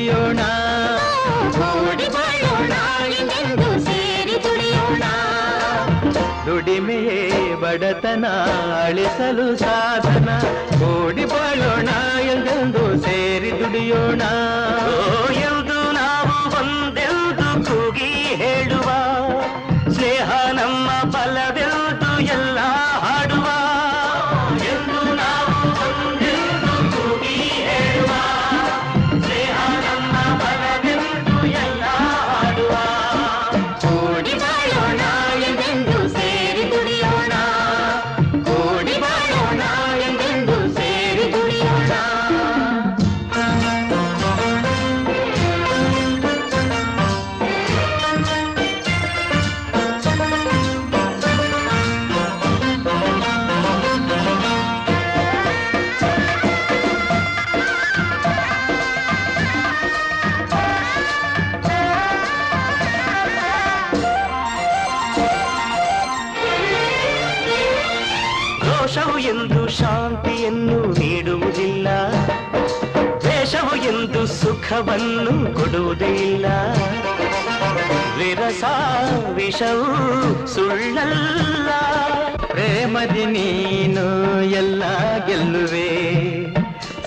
ದುಡಿಯೋಣ ಕೂಡಿ ಬಾಳೋಣ ಎಂದೆಂದು ಸೇರಿ ದುಡಿಯೋಣ ದುಡಿಮೆಯೇ ಬಡತನ ಅಳಿಸಲು ಸಾಧನ ಕೂಡಿ ಬಾಳೋಣ ಎಂದೆಂದು ಸೇರಿ ದುಡಿಯೋಣ ಎಂದು ನಾವು ಒಂದೆಂದು ಕೂಗಿ ಹೇಳುವ ಸ್ನೇಹ ನಮ್ಮ ಬಲವೆಂದು ಎಲ್ಲ ಹಾಡುವ ಎಂದು ನಾವು ಒಂದೆಂದು ಕೂಗಿ ಹೇಳುವ ಸ್ನೇಹ ನಮ್ಮ ಬಲವೆಂದು ಎಲ್ಲ ಹಾಡುವ ಕೂಡಿ ಬಾಳೋಣ ಎಂದೆಂದು ಸೇರಿ ದುಡಿಯೋಣ ಕೂಡಿ ಬಾಳೋಣ ಎಂದೆಂದು ಸೇರಿ ದುಡಿಯೋಣ ರೋಷವು ಎಂದು ಶಾಂತಿಯನ್ನು ನೀಡುವುದಿಲ್ಲ ದ್ವೇಷವು ಎಂದು ಸುಖವನ್ನು ಕೊಡುವುದೇ ಇಲ್ಲ ವಿರಸ ವಿಷವು ಸುಳ್ಳಲ್ಲ ಪ್ರೇಮದಿ ನೀನು ಎಲ್ಲ ಗೆಲ್ಲುವೆ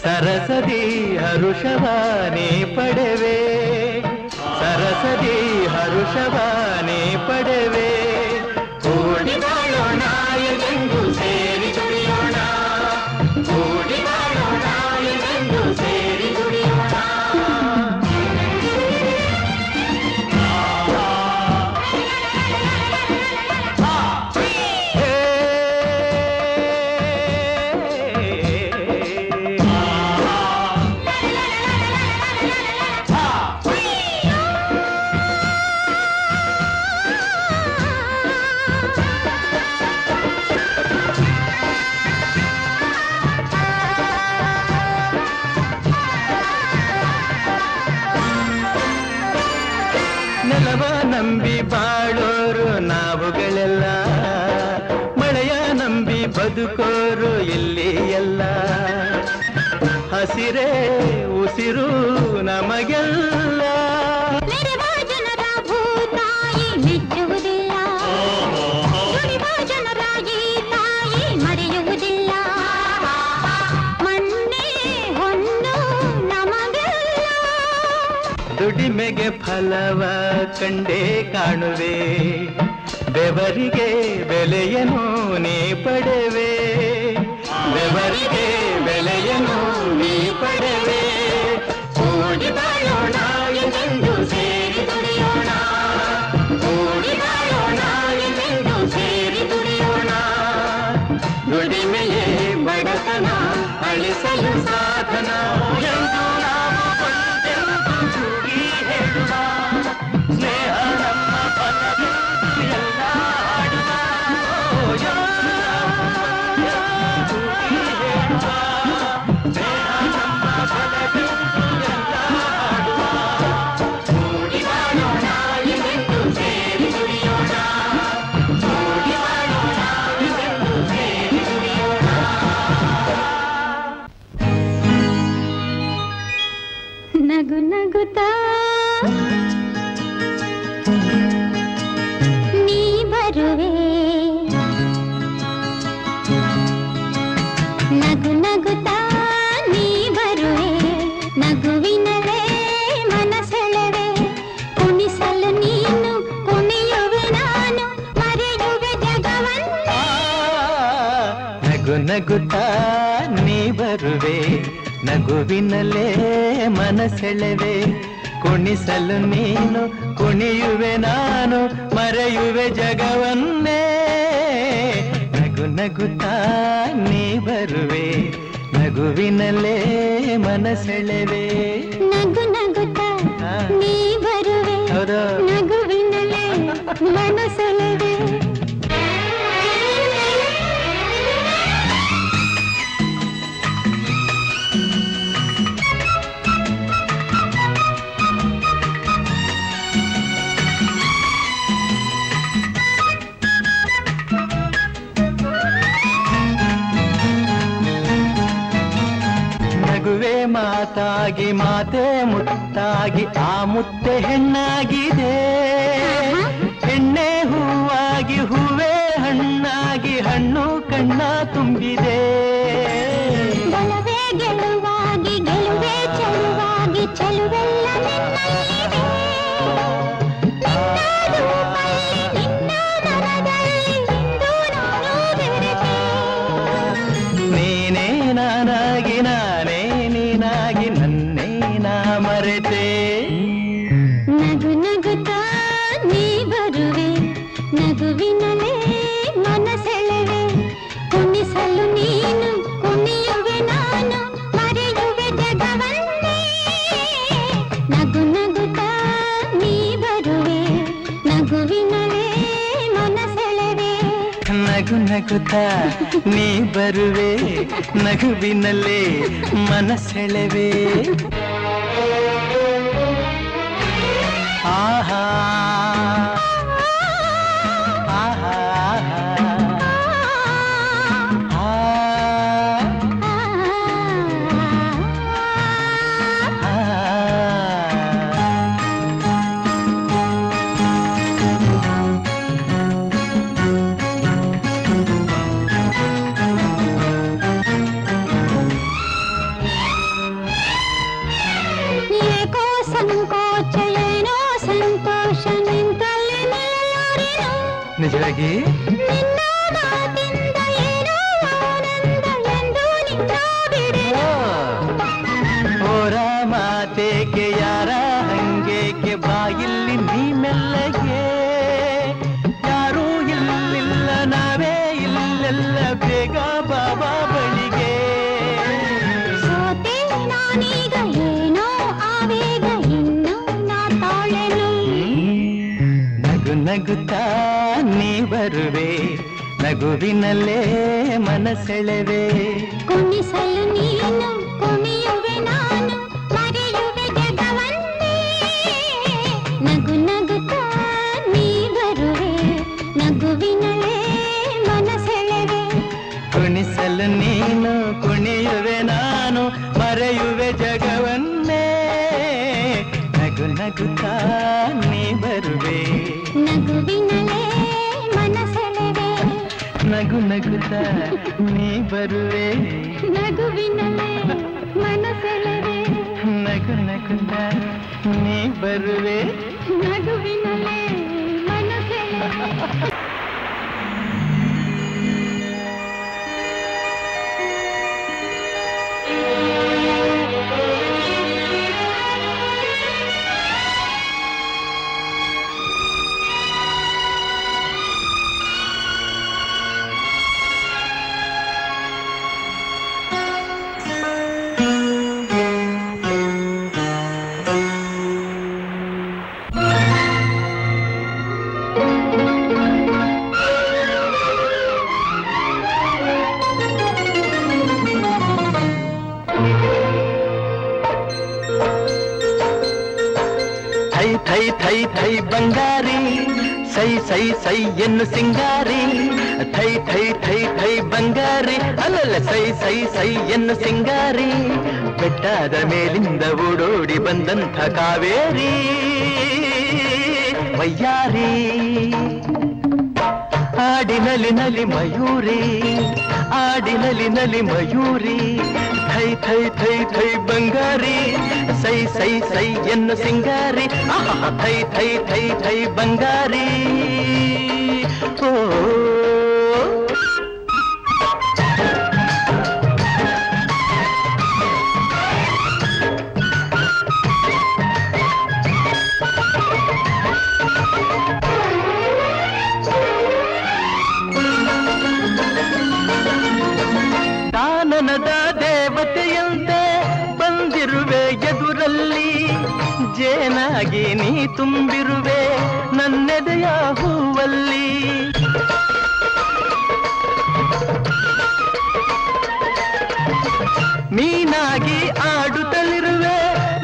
ಸರಸದಿ ಹರುಷವಾನೇ ಪಡೆವೆ ಸರಸದಿ ಹರುಷವಾನೇ ಪಡೆವೆ ಕೂಡಿ ಬಾಳೋಣ ಎಂದೆಂದು ಸೇರಿ ದುಡಿಯೋಣ ಕೂಡಿ ಬಾಳೋಣ ಎಂದೆಂದು ಸೇರಿ ದುಡಿಯೋಣ ನೆಲವ ನಂಬಿ ಬಾಳೋರು ನಾವುಗಳೆಲ್ಲ ಮಳೆಯ ನಂಬಿ ಬದುಕೋರು ಇಲ್ಲಿ ಎಲ್ಲ ಹಸಿರೇ ಉಸಿರು ನಮಗೆಲ್ಲ ಮೆರೆವ ಜನರ ಭೂತಾಯಿ ಮೆಚ್ಚುವುದಿಲ್ಲ ದುಡಿವ ಜನರ ಈ ತಾಯಿ ಮರೆಯುವುದಿಲ್ಲ ಮಣ್ಣೆ ಹೊನ್ನು ನಮಗೆಲ್ಲ ದುಡಿಮೆಗೆ ಫಲವ ಕಂಡೇ ಕಾಣುವೆ ಬೆವರಿಗೆ ಬೆಲೆಯನ್ನು ನೀ ಪಡೆವೆ ಬೆವರಿಗೆ ಬೆಲೆಯನ್ನು ನೀ ಪಡೆವೆ ಕೂಡಿ ಬಾಳೋಣ ಎಂದೆಂದು ಸೇರಿ ದುಡಿಯೋಣ ಕೂಡಿ ಬಾಳೋಣ ಎಂದೆಂದು ಸೇರಿ ದುಡಿಯೋಣ ದುಡಿಮೆಯೇ ಬಡತನ ಅಳಿಸಲು ಸಾಧನ ಎಂದು ನಾವು ಒಂದೆಂದು ಕೂಗಿ ಹೇಳುವ ಸ್ನೇಹ ನಮ್ಮ ಬಲವೆಂದು ಎಲ್ಲ ಹಾಡುವ ಎಂದು ನಾವು ಒಂದೆಂದು ಕೂಗಿ ಹೇಳುವ ಸ್ನೇಹ ನಮ್ಮ ಬಲವೆಂದು ಎಲ್ಲ ಹಾಡುವ ಕೂಡಿ ಬಾಳೋಣ ಎಂದೆಂದು ಸೇರಿ ದುಡಿಯೋಣ ಕೂಡಿ ಬಾಳೋಣ ಎಂದೆಂದು ಸೇರಿ ದುಡಿಯೋಣ ನಗು ನಗುತ್ತಾ ನೀ ಬರುವೆ ನಗು ನಗುತ್ತಾ ನೀ ಬರುವೆ ನಗುವಿನಲೇ ಮನಸೆಳೆವೆ ಕುಣಿಸಲು ನೀನು ಕುಣಿಯುವೆ ನಾನು ಮರೆಯುವೆ ಜಗವನ್ನೇ ನಗು ನಗುತ್ತಾ ನೀ ಬರುವೆ ನಗುವಿನಲ್ಲೇ ಮನಸೆಳೆವೆ ಕುಣಿಸಲು ನೀನು ಕುಣಿಯುವೆ ನಾನು ಮರೆಯುವೆ ಜಗವನ್ನೇ ನಗು ನಗುತ್ತಾ ನೀ ಬರುವೆ ನಗುವಿನಲ್ಲೇ ಮನಸೆಳೆವೆ ನಗು ನಗುತ್ತಾ ನೀ ಬರುವೆ ಹೌದಾ? ನಗುವಿನಲೇ ಮನಸೆಳೆವೆ ಮಾತಾಗಿ ಮಾತೆ ಮುತ್ತಾಗಿ ಆ ಮುತ್ತೆ ಹೆಣ್ಣಾಗಿದೆ. ಹೆಣ್ಣೆ ಹೂವಾಗಿ ಹೂವೇ ಹಣ್ಣಾಗಿ ಹಣ್ಣು ಕಣ್ಣ ತುಂಬಿದೆ. ಬಲವೇ ಗೆಲುವಾಗಿ ಗೆಲುವೆ ಚೆಲುವಾಗಿ ಚೆಲುವೆಲ್ಲ ನಿನ್ನಲ್ಲಿದೆ. ನೀನೇ ನಾನಾಗಿ ನಾನೇ ನೀನಾಗಿ ನನ್ನೇ ನಾ ಮರೆತೆ. ನಗು ನಗುತ್ತಾ ನೀ ಬರುವೆ ನಗುವಿನಲೇ ಮನಸೆಳೆವೆ. ಕುಣಿಸಲು ನೀನು ಕುಣಿಯುವೆ ನಾನು ಮರೆಯುವೆ ಜಗವನ್ನೇ. ನಗು ನಗುತ್ತಾ ನೀ ಬರುವೆ ನಗುವಿನಲೇ ಮನಸೆಳೆವೆ. ನಗು ನಗುತ್ತಾ ನೀ ಬರುವೆ ನಗುವಿನಲ್ಲೇ ಮನಸೆಳೆವೆ. ಆಹಾ ಆಹಾ ಏಕೋ ಸಂಕೋಚ ಏನೋ ಸಂತೋಷ ನಿಂತಲ್ಲಿ ನಿಲ್ಲುವರೆನು. ನಿಜವಾಗಿ ನಿನ್ನ ಮಾತಿಂದ ಏನೋ ಆನಂದ ಎಂದು ನಿನ್ನ ಬಿಡೆನು. ಓರ ಮಾತೇಕೆ ಯಾರ ಹಂಗೇಕೆ ಬಾಯಿಲ್ಲಿ ನೀ ಮೆಲ್ಲಗೆ. ಯಾರೂ ಇಲ್ಲಿಲ್ಲ ನಾವೇ ಇಲ್ಲೆಲ್ಲ ಬೇಗ ಬಾಬಾ ಬಳಿಗೆ. ಸೋತೆ ನಾನೀಗ ಏನೋ ಆವೇಗ ಇನ್ನು ನಾ ತಾಳೆನು. ನಗು ನಗುತ್ತಾ ನೀ ಬರುವೆ ನಗುವಿನಲ್ಲೇ ಮನಸೆಳೆವೆ. ಕುಣಿಸಲು ನೀನು ಕುಣಿಯುವೆ ನಾನು ಮರೆಯುವೆ ಜಗವನ್ನೇ. ನಗು ನಗುತ್ತಾ ನೀ ಬರುವೆ ನಗುವಿನಲೇ ಮನಸೆಳೆವೆ. ಕುಣಿಸಲು ನೀನು ಕುಣಿಯುವೆ ನಾನು ಮರೆಯುವೆ ಜಗವನ್ನೇ. ನಗು ನಗುತ್ತಾ ನೀ ಬರುವೆ ನಗುವಿನಲೇ ಮನಸೆಳೆವೆ. ನಗು ನಗುತ್ತಾ ನೀ ಬರುವೆ ನಗುವಿನಲೇ ಮನಸೆಳೆವೆ. ನಗು ನಗುತ್ತಾ ನೀ ಬರುವೆ ನಗುವಿನಲೇ ಮನಸೆಳೆವೆ. ಥೈ ಥೈ ಥೈ ಥೈ ಬಂಗಾರಿ ಸೈ ಸೈ ಸೈ ಎನ್ನು ಸಿಂಗಾರಿ. ಥೈ ಥೈ ಥೈ ಥೈ ಬಂಗಾರಿ ಅಲ್ಲಲ್ಲ ಸೈ ಸೈ ಸೈ ಎನ್ನು ಸಿಂಗಾರಿ. ಬೆಟ್ಟದ ಮೇಲಿಂದ ಓಡೋಡಿ ಬಂದಂಥ ಕಾವೇರಿ ವಯ್ಯಾರಿ. ಆಡಿನಲಿ ನಲಿ ಮಯೂರಿ ಆಡಿನಲಿ ನಲಿ ಮಯೂರಿ. ಥೈ ಥೈ ಥೈ ಥೈ ಬಂಗಾರಿ ಸೈ ಸೈ ಸೈ ಎನ್ನು ಸಿಂಗಾರಿ. ಥೈ ಥೈ ಥೈ ಥೈ ಬಂಗಾರಿ. ಓ ಕಾನನದ ದೇವತೆಯಂತೆ ಬಂದಿರುವೆ ಎದುರಲ್ಲಿ. ಜೇನಾಗಿ ನೀ ತುಂಬಿರುವೆ ನನ್ನೆದೆಯ ಹೂವಲ್ಲಿ. ಮೀನಾಗಿ ಆಡುತ್ತಲಿರುವೆ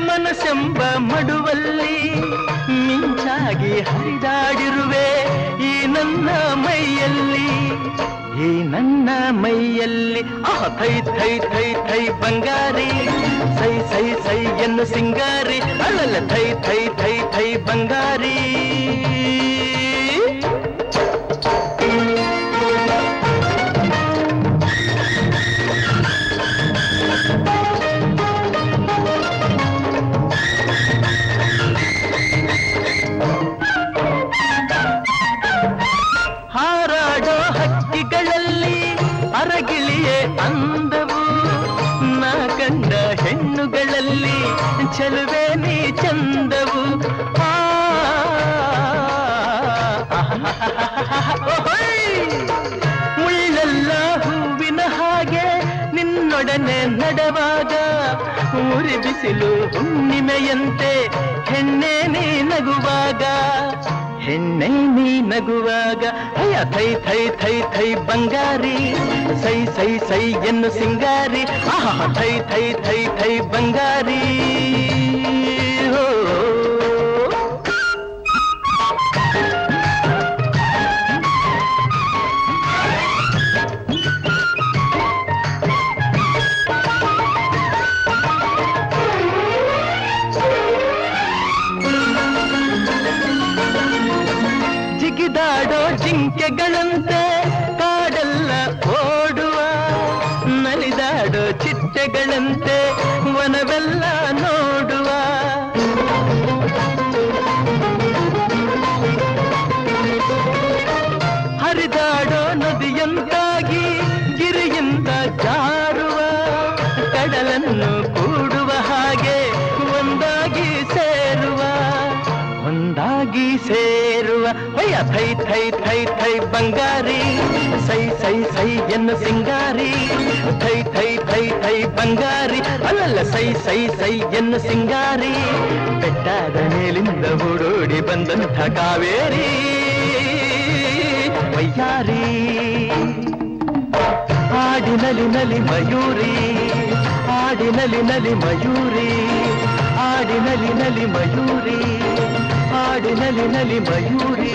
ಮನಸ್ಸೆಂಬ ಮಡುವಲ್ಲಿ. ಮಿಂಚಾಗಿ ಹರಿದಾಡಿರುವೆ ಈ ನನ್ನ ಮೈಯಲ್ಲಿ. ಈ ನನ್ನ ಮೈಯಲ್ಲಿ ಥೈ ಥೈ ಥೈ ಥೈ ಬಂಗಾರಿ ಸೈ ಸೈ ಸೈ ಎನ್ನು ಸಿಂಗಾರಿ ಅಲ್ಲಲ್ಲ ಥೈ ಥೈ ಥೈ ಥೈ ಬಂಗಾರಿ ಹಾರಾಡೋ ಹಕ್ಕಿಗಳಲ್ಲಿ ಅರಗಿಳಿಯೇ ಅಂದವು ನಾ ಕಂಡ ಹೆಣ್ಣುಗಳಲ್ಲಿ ಚೆಲುವೆ ನೀ ಚಂದವು ಮುಳ್ಳೆಲ್ಲ ಹೂವಿನ ಹಾಗೆ ನಿನ್ನೊಡನೆ ನಡೆವಾಗ ಉರಿ ಬಿಸಿಲು ಹುಣ್ಣಿಮೆಯಂತೆ ಹೆಣ್ಣೆ ನೀ ನಗುವಾಗ ಹೆಣ್ಣೆ ನೀ ನಗುವಾಗ ಅಯ್ಯ ಥೈ ಥೈ ಥೈ ಥೈ ಬಂಗಾರಿ ಸೈ ಸೈ ಸೈ ಎನ್ನು ಸಿಂಗಾರಿ ಥೈ ಥೈ ಥೈ ಥೈ ಬಂಗಾರಿ ಜಿಗಿದಾಡೋ ಜಿಂಕೆಗಳಂತೆ ಕಾಡೆಲ್ಲ ಓಡುವ ನಲಿದಾಡೋ ಚಿಟ್ಟೆಗಳಂತೆ ವನವೆಲ್ಲ ನೋಡುವ ಹರಿದಾಡೋ ನದಿಯಂತಾಗಿ ಗಿರಿಯಿಂದ ಜಾರುವ ಕಡಲನ್ನು ಕೂಡುವ ಹಾಗೆ ಒಂದಾಗಿ ಸೇರುವ ಅಯ್ಯ ಥೈ ಥೈ ಥೈ ಥೈ ಬಂಗಾರಿ ಸೈ ಸೈ ಸೈ ಎನ್ನು ಸಿಂಗಾರಿ ಥೈ ಥೈ ಥೈ ಥೈ ಬಂಗಾರಿ ಅಲ್ಲಲ್ಲ ಸೈ ಸೈ ಸೈ ಎನ್ನು ಸಿಂಗಾರಿ ಬೆಟ್ಟದ ಮೇಲಿಂದ ಓಡೋಡಿ ಬಂದಂಥ ಕಾವೇರಿ ವಯ್ಯಾರಿ ಆಡಿನಲಿ ನಲಿ ಮಯೂರಿ ಆಡಿನಲಿ ನಲಿ ಮಯೂರಿ ಆಡಿನಲಿ ನಲಿ ಮಯೂರಿ ಆಡಿನಲಿ ನಲಿ ಮಯೂರಿ